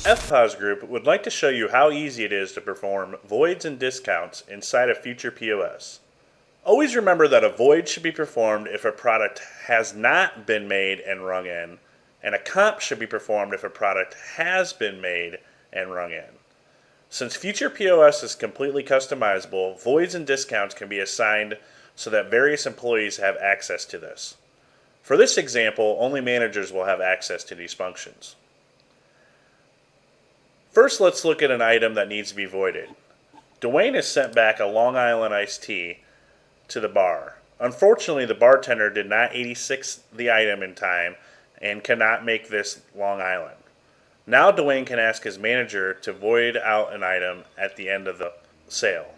FPOS Group would like to show you how easy it is to perform voids and discounts inside of Future POS. Always remember that a void should be performed if a product has not been made and rung in, and a comp should be performed if a product has been made and rung in. Since Future POS is completely customizable, voids and discounts can be assigned so that various employees have access to this. For this example, only managers will have access to these functions. First, let's look at an item that needs to be voided. Dwayne has sent back a Long Island iced tea to the bar. Unfortunately, the bartender did not 86 the item in time and cannot make this Long Island. Now Dwayne can ask his manager to void out an item at the end of the sale.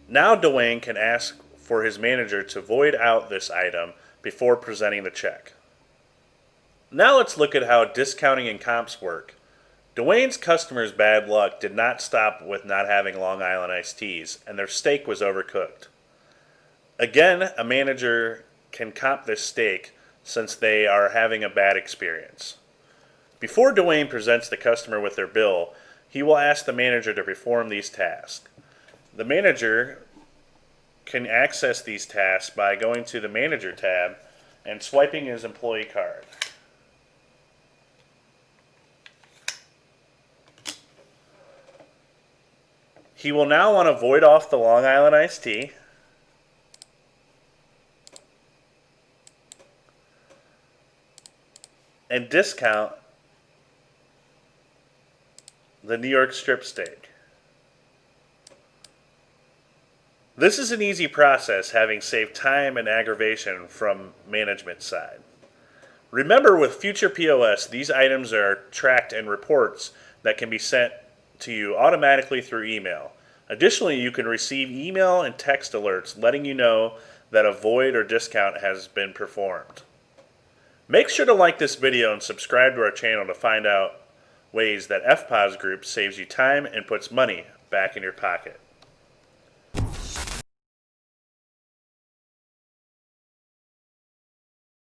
Now Dwayne can ask for his manager to void out this item before presenting the check. Now let's look at how discounting and comps work. Dwayne's customers' bad luck did not stop with not having Long Island iced teas, and their steak was overcooked. Again, a manager can comp this steak since they are having a bad experience. Before Dwayne presents the customer with their bill, he will ask the manager to perform these tasks. The manager can access these tasks by going to the Manager tab and swiping his employee card. He will now want to void off the Long Island iced tea. And discount the New York strip steak. This is an easy process, having saved time and aggravation from management side. Remember, with Future POS, these items are tracked in reports that can be sent to you automatically through email. Additionally, you can receive email and text alerts letting you know that a void or discount has been performed. Make sure to like this video and subscribe to our channel to find out ways that FPOS Group saves you time and puts money back in your pocket.